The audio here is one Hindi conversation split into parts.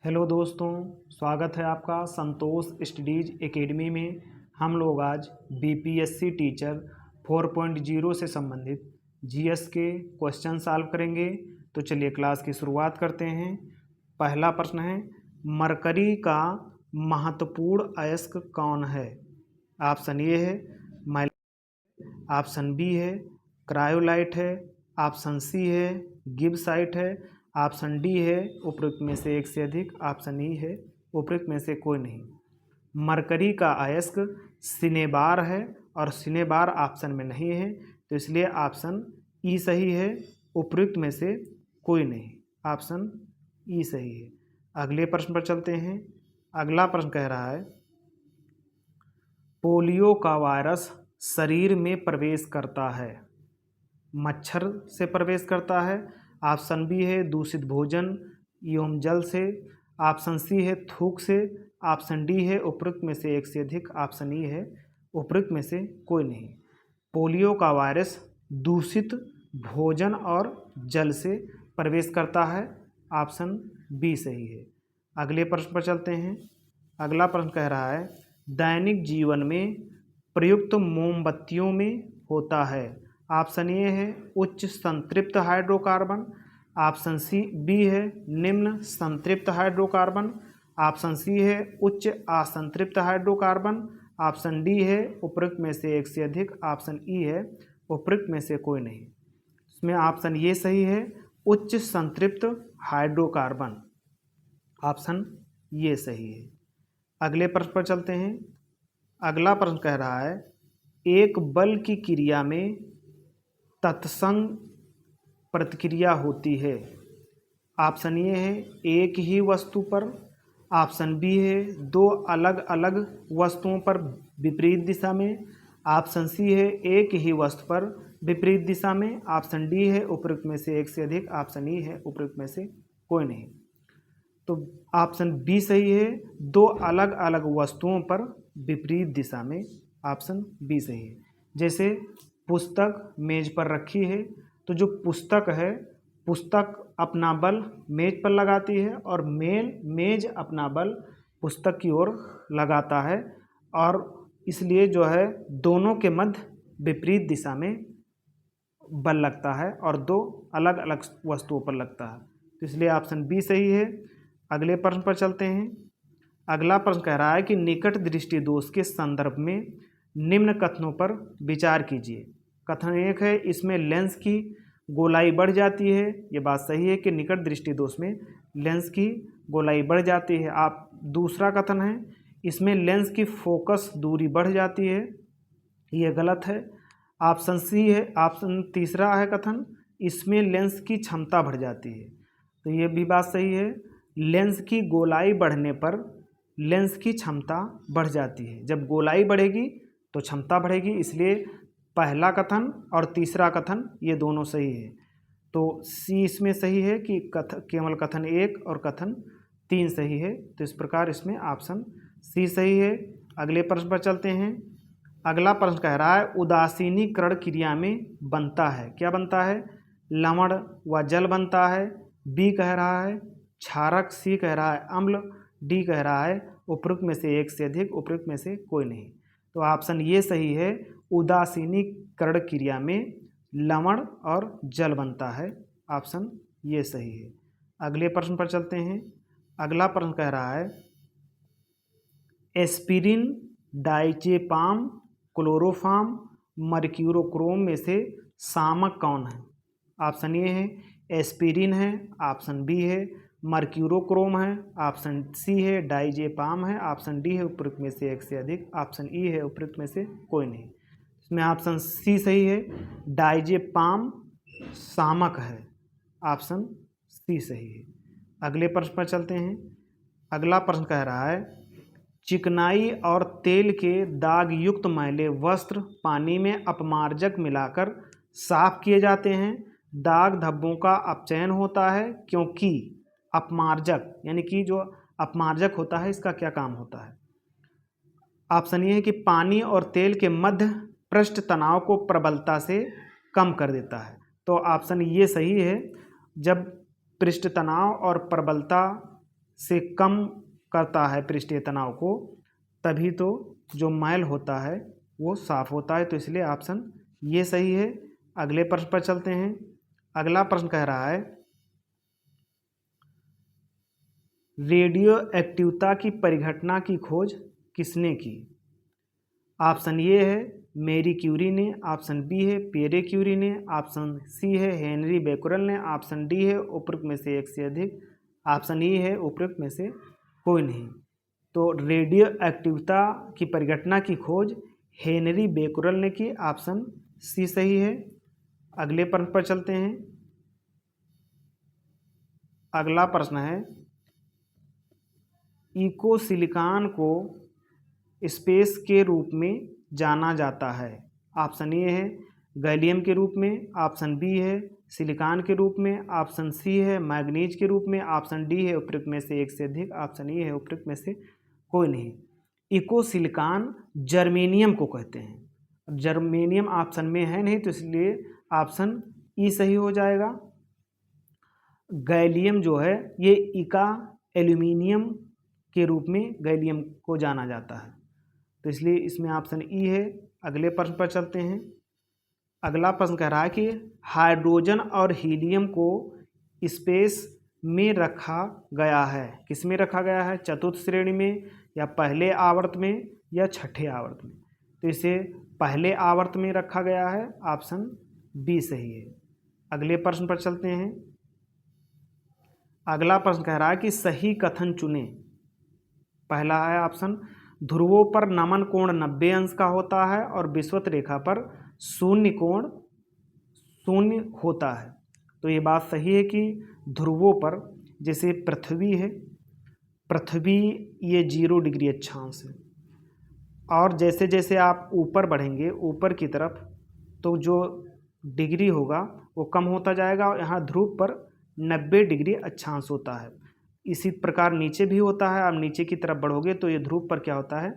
हेलो दोस्तों, स्वागत है आपका संतोष स्टडीज एकेडमी में। हम लोग आज बीपीएससी टीचर 4.0 से संबंधित जीएस के क्वेश्चन सॉल्व करेंगे। तो चलिए क्लास की शुरुआत करते हैं। पहला प्रश्न है, मरकरी का महत्वपूर्ण अयस्क कौन है? ऑप्शन ए है माइल, ऑप्शन बी है क्रायोलाइट है, ऑप्शन सी है गिब्साइट है, ऑप्शन डी है उपरोक्त में से एक से अधिक, ऑप्शन ई है उपरोक्त में से कोई नहीं। मरकरी का अयस्क सिनेबार है और सिनेबार ऑप्शन में नहीं है, तो इसलिए ऑप्शन ई सही है, उपरोक्त में से कोई नहीं। ऑप्शन ई सही है। अगले प्रश्न पर चलते हैं। अगला प्रश्न कह रहा है, पोलियो का वायरस शरीर में प्रवेश करता है, मच्छर से प्रवेश करता है, ऑप्शन बी है दूषित भोजन एवं जल से, ऑप्शन सी है थूक से, ऑप्शन डी है उपरोक्त में से एक से अधिक, ऑप्शन ई है उपरोक्त में से कोई नहीं। पोलियो का वायरस दूषित भोजन और जल से प्रवेश करता है, ऑप्शन बी सही है। अगले प्रश्न पर चलते हैं। अगला प्रश्न कह रहा है, दैनिक जीवन में प्रयुक्त मोमबत्तियों में होता है। ऑप्शन ए है उच्च संतृप्त हाइड्रोकार्बन, ऑप्शन सी बी है निम्न संतृप्त हाइड्रोकार्बन, ऑप्शन सी है उच्च असंतृप्त हाइड्रोकार्बन, ऑप्शन डी है उपरोक्त में से एक से अधिक, ऑप्शन ई है उपरोक्त में से कोई नहीं। इसमें ऑप्शन ये सही है उच्च संतृप्त हाइड्रोकार्बन, ऑप्शन ये सही है। अगले प्रश्न पर चलते हैं। अगला प्रश्न कह रहा है, एक बल की क्रिया में तत्संग प्रतिक्रिया होती है। ऑप्शन ए है एक ही वस्तु पर, ऑप्शन बी है दो अलग अलग वस्तुओं पर विपरीत दिशा में, ऑप्शन सी है एक ही वस्तु पर विपरीत दिशा में, ऑप्शन डी है उपरोक्त में से एक से अधिक, ऑप्शन ई है उपरोक्त में से कोई नहीं। तो ऑप्शन बी सही है दो अलग अलग वस्तुओं पर विपरीत दिशा में, ऑप्शन बी सही है। जैसे पुस्तक मेज पर रखी है, तो जो पुस्तक है पुस्तक अपना बल मेज पर लगाती है और मेज अपना बल पुस्तक की ओर लगाता है, और इसलिए जो है दोनों के मध्य विपरीत दिशा में बल लगता है और दो अलग अलग वस्तुओं पर लगता है, तो इसलिए ऑप्शन बी सही है। अगले प्रश्न पर चलते हैं। अगला प्रश्न कह रहा है कि निकट दृष्टि दोष के संदर्भ में निम्न कथनों पर विचार कीजिए। कथन एक है, इसमें लेंस की गोलाई बढ़ जाती है। ये बात सही है कि निकट दृष्टि दोष में लेंस की गोलाई बढ़ जाती है। आप दूसरा कथन है, इसमें लेंस की फोकस दूरी बढ़ जाती है। ये गलत है। ऑप्शन सी है, ऑप्शन तीसरा है कथन, इसमें लेंस की क्षमता बढ़ जाती है, तो ये भी बात सही है। लेंस की गोलाई बढ़ने पर लेंस की क्षमता बढ़ जाती है। जब गोलाई बढ़ेगी तो क्षमता बढ़ेगी, इसलिए पहला कथन और तीसरा कथन ये दोनों सही है। तो सी इसमें सही है कि केवल कथन एक और कथन तीन सही है, तो इस प्रकार इसमें ऑप्शन सी सही है। अगले प्रश्न पर चलते हैं। अगला प्रश्न कह रहा है, उदासीनीकरण क्रिया में बनता है, क्या बनता है? लवण व जल बनता है। बी कह रहा है क्षारक, सी कह रहा है अम्ल, डी कह रहा है उपरोक्त में से एक से अधिक, उपरोक्त में से कोई नहीं। तो ऑप्शन ये सही है, उदासीनीकरण क्रिया में लवण और जल बनता है, ऑप्शन ये सही है। अगले प्रश्न पर चलते हैं। अगला प्रश्न कह रहा है, एस्पिरिन, डाइजेपाम, क्लोरोफार्म, मर्क्यूरोक्रोम में से शामक कौन है? ऑप्शन ए है एस्पिरिन है, ऑप्शन बी है मर्क्यूरोक्रोम है, ऑप्शन सी है डाइजेपाम है, ऑप्शन डी है उपरोक्त में से एक से अधिक, ऑप्शन ई है उपरोक्त में से कोई नहीं। इसमें ऑप्शन सी सही है, डाइजेपाम शामक है, ऑप्शन सी सही है। अगले प्रश्न पर चलते हैं। अगला प्रश्न कह रहा है, चिकनाई और तेल के दाग युक्त मैले वस्त्र पानी में अपमार्जक मिलाकर साफ किए जाते हैं। दाग धब्बों का अपचयन होता है क्योंकि अपमार्जक यानी कि जो अपमार्जक होता है इसका क्या काम होता है? ऑप्शन ये है कि पानी और तेल के मध्य पृष्ठ तनाव को प्रबलता से कम कर देता है, तो ऑप्शन ये सही है। जब पृष्ठ तनाव और प्रबलता से कम करता है पृष्ठीय तनाव को, तभी तो जो मैल होता है वो साफ होता है। तो इसलिए ऑप्शन ये सही है। अगले प्रश्न पर चलते हैं। अगला प्रश्न कह रहा है रेडियो एक्टिवता की परिघटना की खोज किसने की? ऑप्शन ए है मैरी क्यूरी ने, ऑप्शन बी है पियरे क्यूरी ने, ऑप्शन सी है हेनरी बेकरल ने, ऑप्शन डी है उपरोक्त में से एक से अधिक, ऑप्शन ई है उपरोक्त में से कोई नहीं। तो रेडियो एक्टिवता की परिघटना की खोज हेनरी बेकरल ने की, ऑप्शन सी सही है। अगले प्रश्न पर चलते हैं। अगला प्रश्न है इको सिलिकॉन को स्पेस के रूप में जाना जाता है। ऑप्शन ए है गैलियम के रूप में, ऑप्शन बी है सिलिकॉन के रूप में, ऑप्शन सी है मैग्नीज के रूप में, ऑप्शन डी है उपरोक्त में से एक से अधिक, ऑप्शन ई है उपरोक्त में से कोई नहीं। इको सिलिकॉन जर्मेनियम को कहते हैं। जर्मेनियम ऑप्शन में है नहीं, तो इसलिए ऑप्शन ई सही हो जाएगा। गैलियम जो है ये इका एल्यूमिनियम के रूप में गैलियम को जाना जाता है, तो इसलिए इसमें ऑप्शन ई है। अगले प्रश्न पर चलते हैं। अगला प्रश्न कह रहा है कि हाइड्रोजन और हीलियम को स्पेस में रखा गया है। किस में रखा गया है? चतुर्थ श्रेणी में, या पहले आवर्त में, या छठे आवर्त में? तो इसे पहले आवर्त में रखा गया है, ऑप्शन बी सही है। अगले प्रश्न पर चलते हैं। अगला प्रश्न कह रहा है कि सही कथन चुने। पहला है ऑप्शन ध्रुवों पर नमन कोण 90 अंश का होता है और विषुवत रेखा पर शून्य कोण 0 होता है। तो ये बात सही है कि ध्रुवों पर, जैसे पृथ्वी है, पृथ्वी ये 0 डिग्री अक्षांश है, और जैसे जैसे आप ऊपर बढ़ेंगे ऊपर की तरफ, तो जो डिग्री होगा वो कम होता जाएगा, और यहाँ ध्रुव पर 90 डिग्री अक्षांश होता है। इसी प्रकार नीचे भी होता है। आप नीचे की तरफ बढ़ोगे तो ये ध्रुव पर क्या होता है?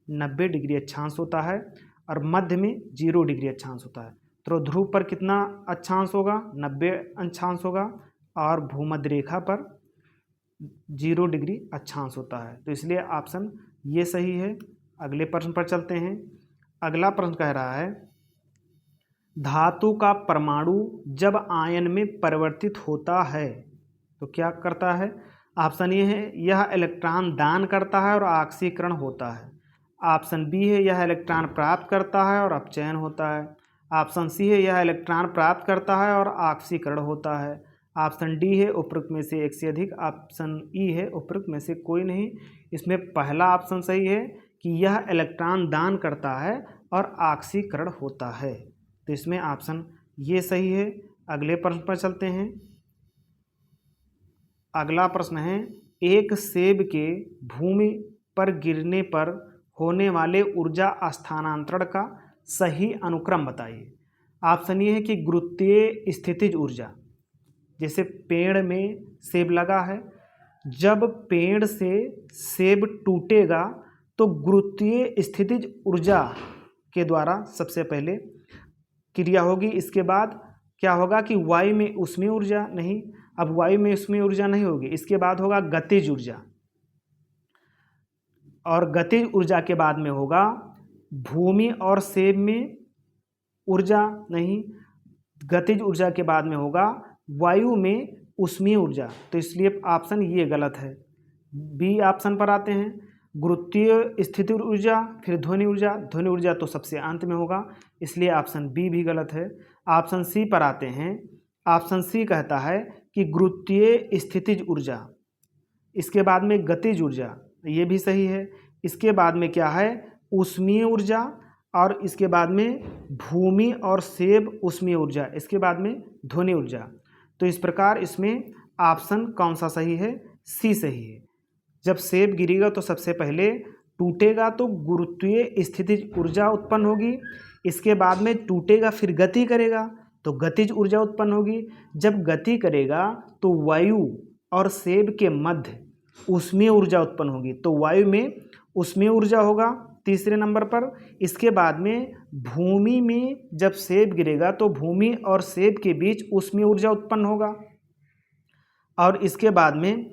90 डिग्री अक्षांश होता है, और मध्य में 0 डिग्री अक्षांश होता है। तो ध्रुव पर कितना अक्षांश होगा? 90 अक्षांश होगा, और भूमध्य रेखा पर 0 डिग्री अक्षांश होता है। तो इसलिए ऑप्शन ये सही है। अगले प्रश्न पर चलते हैं। अगला प्रश्न कह रहा है धातु का परमाणु जब आयन में परिवर्तित होता है तो क्या करता है? ऑप्शन ए है यह इलेक्ट्रॉन दान करता है और ऑक्सीकरण होता है, ऑप्शन बी है यह इलेक्ट्रॉन प्राप्त करता है और अपचयन होता है, ऑप्शन सी है यह इलेक्ट्रॉन प्राप्त करता है और ऑक्सीकरण होता है, ऑप्शन डी है उपरोक्त में से एक से अधिक, ऑप्शन ई है उपरोक्त में से कोई नहीं। इसमें पहला ऑप्शन सही है कि यह इलेक्ट्रॉन दान करता है और ऑक्सीकरण होता है, तो इसमें ऑप्शन ये सही है। अगले प्रश्न पर चलते हैं। अगला प्रश्न है एक सेब के भूमि पर गिरने पर होने वाले ऊर्जा स्थानांतरण का सही अनुक्रम बताइए। ऑप्शन ये है कि गुरुत्वीय स्थितिज ऊर्जा, जैसे पेड़ में सेब लगा है, जब पेड़ से सेब टूटेगा तो गुरुत्वीय स्थितिज ऊर्जा के द्वारा सबसे पहले क्रिया होगी। इसके बाद क्या होगा कि वायु में ऊष्मीय ऊर्जा नहीं, अब वायु में ऊष्मीय ऊर्जा नहीं होगी, इसके बाद होगा गतिज ऊर्जा, और गतिज ऊर्जा के बाद में होगा भूमि और सेब में ऊर्जा नहीं, गतिज ऊर्जा के बाद में होगा वायु में ऊष्मीय ऊर्जा। तो इसलिए ऑप्शन ये गलत है। बी ऑप्शन पर आते हैं, गुरुत्वीय स्थिति ऊर्जा, फिर ध्वनि ऊर्जा। ध्वनि ऊर्जा तो सबसे अंत में होगा, इसलिए ऑप्शन बी भी गलत है। ऑप्शन सी पर आते हैं। ऑप्शन सी कहता है कि गुरुत्वीय स्थितिज ऊर्जा, इसके बाद में गतिज ऊर्जा, ये भी सही है। इसके बाद में क्या है? ऊष्मीय ऊर्जा, और इसके बाद में भूमि और सेब ऊष्मीय ऊर्जा, इसके बाद में ध्वनि ऊर्जा। तो इस प्रकार इसमें ऑप्शन कौन सा सही है? सी सही है। जब सेब गिरेगा तो सबसे पहले टूटेगा तो गुरुत्वीय स्थितिज ऊर्जा उत्पन्न होगी, इसके बाद में टूटेगा फिर गति करेगा तो गतिज ऊर्जा उत्पन्न होगी, जब गति करेगा तो वायु और सेब के मध्य ऊष्मीय ऊर्जा उत्पन्न होगी, तो वायु में ऊष्मीय ऊर्जा होगा तीसरे नंबर पर। इसके बाद में भूमि में जब सेब गिरेगा तो भूमि और सेब के बीच ऊष्मीय ऊर्जा उत्पन्न होगा, और इसके बाद में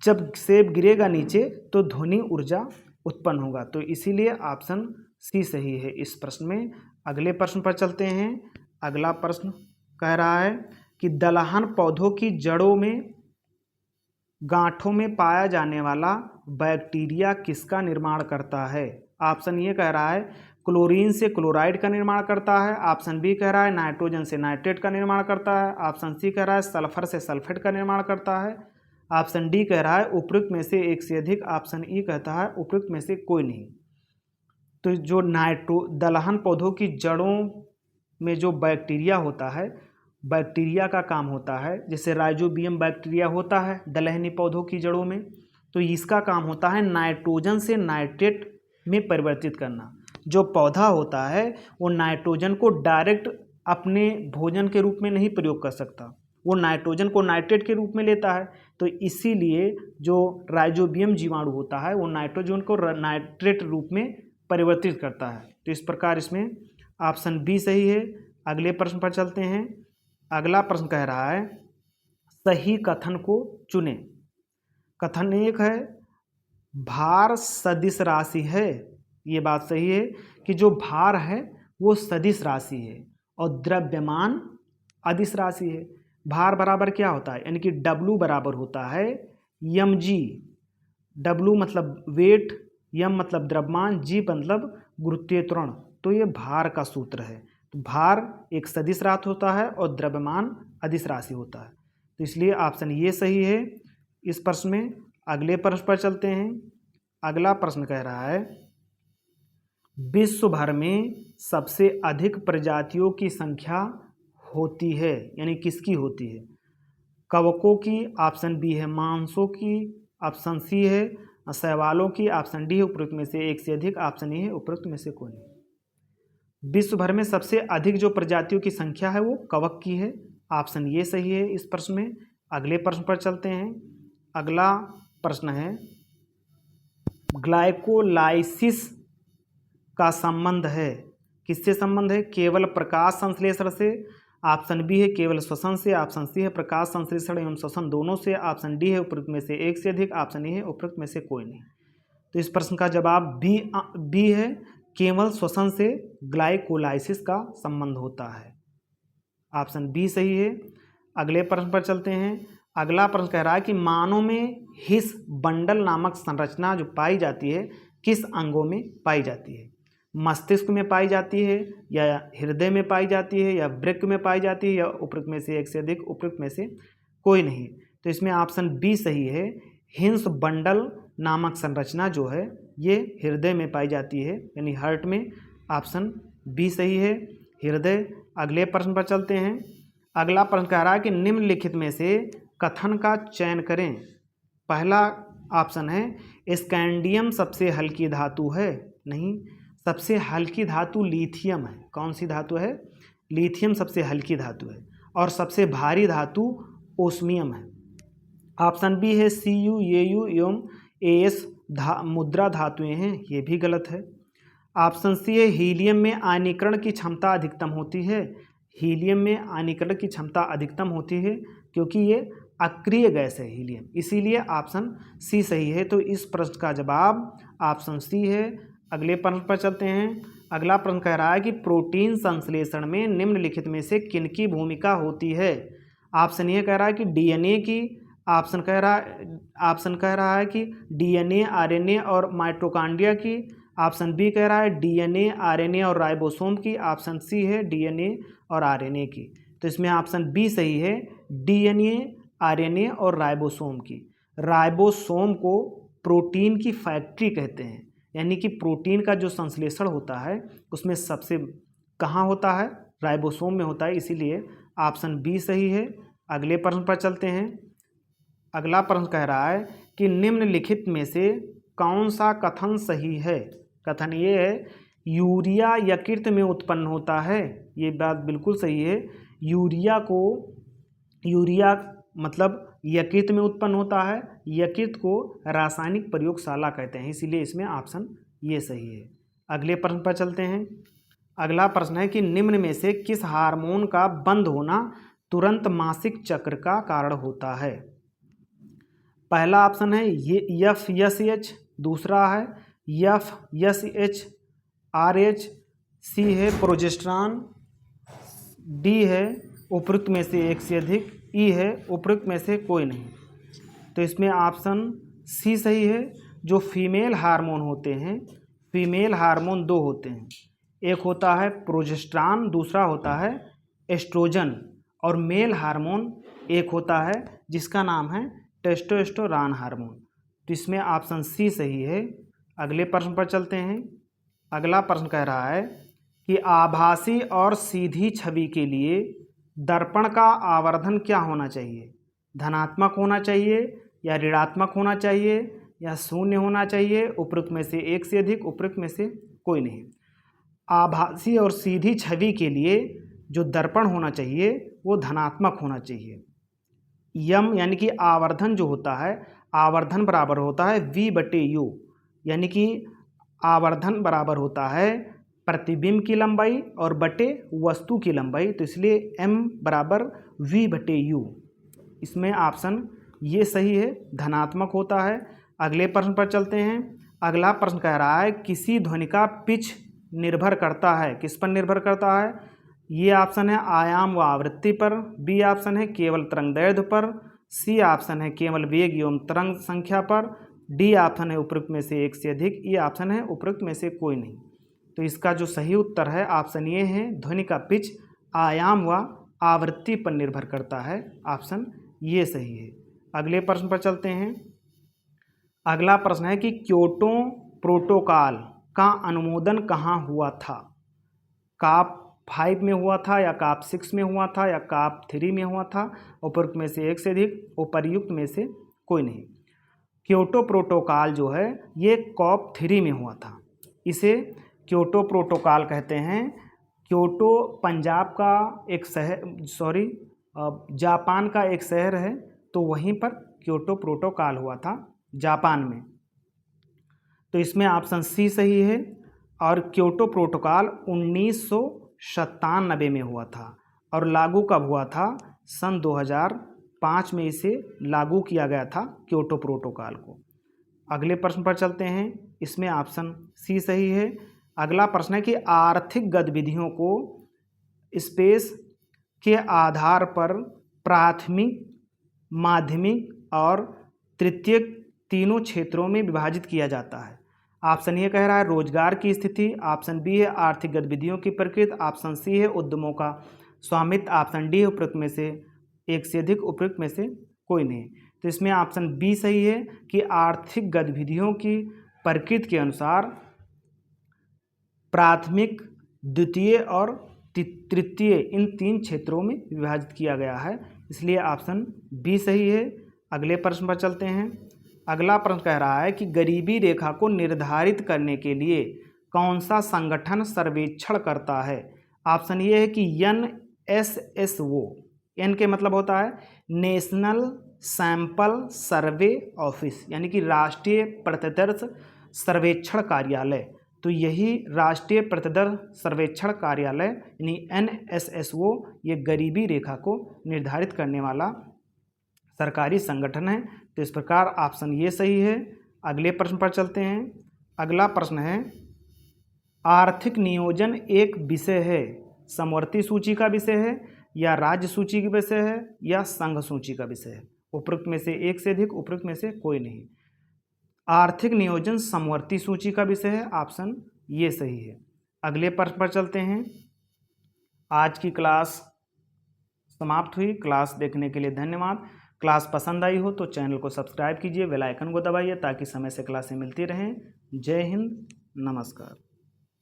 जब सेब गिरेगा नीचे तो ध्वनि ऊर्जा उत्पन्न होगा। तो इसीलिए ऑप्शन सी सही है इस प्रश्न में। अगले प्रश्न पर चलते हैं। अगला प्रश्न कह रहा है कि दलहन पौधों की जड़ों में गांठों में पाया जाने वाला बैक्टीरिया किसका निर्माण करता है। ऑप्शन ये कह रहा है क्लोरीन से क्लोराइड का निर्माण करता है। ऑप्शन बी कह रहा है नाइट्रोजन से नाइट्रेट का निर्माण करता है। ऑप्शन सी कह रहा है सल्फर से सल्फेट का निर्माण करता है। ऑप्शन डी कह रहा है उपयुक्त में से एक से अधिक। ऑप्शन ई कहता है उपयुक्त में से कोई नहीं। तो जो दलहन पौधों की जड़ों में जो बैक्टीरिया होता है, बैक्टीरिया का काम होता है, जैसे राइजोबियम बैक्टीरिया होता है दलहनी पौधों की जड़ों में, तो इसका काम होता है नाइट्रोजन से नाइट्रेट में परिवर्तित करना। जो पौधा होता है वो नाइट्रोजन को डायरेक्ट अपने भोजन के रूप में नहीं प्रयोग कर सकता, वो नाइट्रोजन को नाइट्रेट के रूप में लेता है। तो इसीलिए जो राइजोबियम जीवाणु होता है वो नाइट्रोजन को नाइट्रेट रूप में परिवर्तित करता है। तो इस प्रकार इसमें ऑप्शन बी सही है। अगले प्रश्न पर चलते हैं। अगला प्रश्न कह रहा है सही कथन को चुनें। कथन एक है भार सदिश राशि है। ये बात सही है कि जो भार है वो सदिश राशि है और द्रव्यमान अदिश राशि है। भार बराबर क्या होता है, यानी कि W बराबर होता है mg। W मतलब वेट, m मतलब द्रव्यमान, g मतलब गुरुत्वीय त्वरण। तो ये भार का सूत्र है। तो भार एक सदिश राशि होता है और द्रव्यमान अदिश राशि होता है। तो इसलिए ऑप्शन ये सही है इस प्रश्न में। अगले प्रश्न पर चलते हैं। अगला प्रश्न कह रहा है विश्व भर में सबसे अधिक प्रजातियों की संख्या होती है, यानी किसकी होती है। कवकों की, ऑप्शन बी है मांसों की, ऑप्शन सी है शैवालों की, ऑप्शन डी है उपरोक्त में से एक से अधिक, ऑप्शन ए है उपरोक्त में से कोई नहीं। विश्व भर में सबसे अधिक जो प्रजातियों की संख्या है वो कवक की है। ऑप्शन ये सही है इस प्रश्न में। अगले प्रश्न पर चलते हैं। अगला प्रश्न है ग्लाइकोलाइसिस का संबंध है, किससे संबंध है, केवल प्रकाश संश्लेषण से, ऑप्शन बी है केवल श्वसन से, ऑप्शन सी है प्रकाश संश्लेषण एवं श्वसन दोनों से, ऑप्शन डी है उपरोक्त में से एक से अधिक, ऑप्शन ए है उपरोक्त में से कोई नहीं। तो इस प्रश्न का जवाब बी है, केवल श्वसन से ग्लाइकोलाइसिस का संबंध होता है। ऑप्शन बी सही है। अगले प्रश्न पर चलते हैं। अगला प्रश्न कह रहा है कि मानव में हिस बंडल नामक संरचना जो पाई जाती है किस अंगों में पाई जाती है। मस्तिष्क में पाई जाती है या हृदय में पाई जाती है या वृक्क में पाई जाती है या उपरोक्त में से एक से अधिक, उपरोक्त में से कोई नहीं। तो इसमें ऑप्शन बी सही है। हिंस बंडल नामक संरचना जो है ये हृदय में पाई जाती है, यानी हार्ट में। ऑप्शन बी सही है, हृदय। अगले प्रश्न पर चलते हैं। अगला प्रश्न कह रहा है कि निम्नलिखित में से कथन का चयन करें। पहला ऑप्शन है स्कैंडियम सबसे हल्की धातु है। नहीं, सबसे हल्की धातु लिथियम है। कौन सी धातु है, लिथियम सबसे हल्की धातु है। और सबसे भारी धातु ओस्मियम है। ऑप्शन बी है Cu, Au एवं As मुद्रा धातुएं हैं, ये भी गलत है। ऑप्शन सी है हीलियम में आयनीकरण की क्षमता अधिकतम होती है। हीलियम में आयनीकरण की क्षमता अधिकतम होती है क्योंकि ये अक्रिय गैस है हीलियम, इसीलिए ऑप्शन सी सही है। तो इस प्रश्न का जवाब ऑप्शन सी है। अगले प्रश्न पर चलते हैं। अगला प्रश्न कह रहा है कि प्रोटीन संश्लेषण में निम्नलिखित में से किनकी भूमिका होती है। ऑप्शन ये कह रहा है कि डीएनए की, ऑप्शन कह रहा है कि डीएनए, आरएनए और माइटोकॉन्ड्रिया की, ऑप्शन बी कह रहा है डीएनए, आरएनए और राइबोसोम की, ऑप्शन सी है डीएनए और आरएनए की। तो इसमें ऑप्शन बी सही है, डीएनए, आरएनए और राइबोसोम की। राइबोसोम को प्रोटीन की फैक्ट्री कहते हैं, यानी कि प्रोटीन का जो संश्लेषण होता है उसमें सबसे कहाँ होता है, राइबोसोम में होता है, इसीलिए ऑप्शन बी सही है। अगले प्रश्न पर चलते हैं। अगला प्रश्न कह रहा है कि निम्नलिखित में से कौन सा कथन सही है। कथन ये है यूरिया यकृत में उत्पन्न होता है। ये बात बिल्कुल सही है। यूरिया मतलब यकृत में उत्पन्न होता है। यकृत को रासायनिक प्रयोगशाला कहते हैं, इसीलिए इसमें ऑप्शन ये सही है। अगले प्रश्न पर चलते हैं। अगला प्रश्न है कि निम्न में से किस हार्मोन का बंद होना तुरंत मासिक चक्र का कारण होता है। पहला ऑप्शन है ये FSH, दूसरा है FSH RH, सी है प्रोजेस्टेरॉन, डी है उपरोक्त में से एक से अधिक, ई है उपरोक्त में से कोई नहीं। तो इसमें ऑप्शन सी सही है। जो फीमेल हार्मोन होते हैं, फीमेल हार्मोन दो होते हैं, एक होता है प्रोजेस्टेरॉन, दूसरा होता है एस्ट्रोजन, और मेल हार्मोन एक होता है जिसका नाम है टेस्टोस्टेरोन हार्मोन। तो इसमें ऑप्शन सी सही है। अगले प्रश्न पर चलते हैं। अगला प्रश्न कह रहा है कि आभासी और सीधी छवि के लिए दर्पण का आवर्धन क्या होना चाहिए? धनात्मक होना चाहिए या ऋणात्मक होना चाहिए या शून्य होना चाहिए? उपरोक्त में से एक से अधिक, उपरोक्त में से कोई नहीं। आभासी और सीधी छवि के लिए जो दर्पण होना चाहिए वो धनात्मक होना चाहिए। यम यानी कि आवर्धन जो होता है, आवर्धन बराबर होता है V/U, यानी कि आवर्धन बराबर होता है प्रतिबिंब की लंबाई और बटे वस्तु की लंबाई, तो इसलिए M बराबर V/U। इसमें ऑप्शन ये सही है, धनात्मक होता है। अगले प्रश्न पर चलते हैं। अगला प्रश्न कह रहा है किसी ध्वनि का पिच निर्भर करता है, किस पर निर्भर करता है? ये ऑप्शन है आयाम व आवृत्ति पर, बी ऑप्शन है केवल तरंग दैर्ध्य पर, सी ऑप्शन है केवल वेग एवं तरंग संख्या पर, डी ऑप्शन है उपरोक्त में से एक से अधिक, ये ऑप्शन है उपरोक्त में से कोई नहीं। तो इसका जो सही उत्तर है ऑप्शन ये है, ध्वनि का पिच आयाम व आवृत्ति पर निर्भर करता है, ऑप्शन ये सही है। अगले प्रश्न पर चलते हैं। अगला प्रश्न है कि क्योटो प्रोटोकॉल का अनुमोदन कहाँ हुआ था? काप 5 में हुआ था या काप 6 में हुआ था या काप 3 में हुआ था? उपरोक्त में से एक से अधिक, उपर्युक्त में से कोई नहीं। क्योटो प्रोटोकॉल जो है ये कॉप 3 में हुआ था, इसे क्योटो प्रोटोकॉल कहते हैं। क्योटो पंजाब का एक शहर, जापान का एक शहर है, तो वहीं पर क्योटो प्रोटोकॉल हुआ था जापान में। तो इसमें ऑप्शन सी सही है। और क्योटो प्रोटोकॉल 1997 में हुआ था और लागू कब हुआ था? सन 2005 में इसे लागू किया गया था क्योटो प्रोटोकॉल को। अगले प्रश्न पर चलते हैं। इसमें ऑप्शन सी सही है। अगला प्रश्न है कि आर्थिक गतिविधियों को स्पेस के आधार पर प्राथमिक, माध्यमिक और तृतीयक तीनों क्षेत्रों में विभाजित किया जाता है। ऑप्शन ये कह रहा है रोजगार की स्थिति, ऑप्शन बी है आर्थिक गतिविधियों की प्रकृति, ऑप्शन सी है उद्यमों का स्वामित्व, ऑप्शन डी है उपरोक्त में से एक से अधिक, उपरोक्त में से कोई नहीं। तो इसमें ऑप्शन बी सही है कि आर्थिक गतिविधियों की प्रकृति के अनुसार प्राथमिक, द्वितीय और तृतीय इन 3 क्षेत्रों में विभाजित किया गया है, इसलिए ऑप्शन बी सही है। अगले प्रश्न पर चलते हैं। अगला प्रश्न कह रहा है कि गरीबी रेखा को निर्धारित करने के लिए कौन सा संगठन सर्वेक्षण करता है? ऑप्शन ये है कि NSSO, एन के मतलब होता है नेशनल सैंपल सर्वे ऑफिस, यानी कि राष्ट्रीय प्रतिदर्श सर्वेक्षण कार्यालय। तो यही राष्ट्रीय प्रतिदर्श सर्वेक्षण कार्यालय यानी NSSO ये गरीबी रेखा को निर्धारित करने वाला सरकारी संगठन है। तो इस प्रकार ऑप्शन ये सही है। अगले प्रश्न पर चलते हैं। अगला प्रश्न है आर्थिक नियोजन एक विषय है, समवर्ती सूची का विषय है या राज्य सूची का विषय है या संघ सूची का विषय है? उपरोक्त में से एक से अधिक, उपरोक्त में से कोई नहीं। आर्थिक नियोजन समवर्ती सूची का विषय है, ऑप्शन ये सही है। अगले प्रश्न पर चलते हैं। आज की क्लास समाप्त हुई। क्लास देखने के लिए धन्यवाद। क्लास पसंद आई हो तो चैनल को सब्सक्राइब कीजिए, बेल आइकन को दबाइए ताकि समय से क्लासें मिलती रहें। जय हिंद, नमस्कार।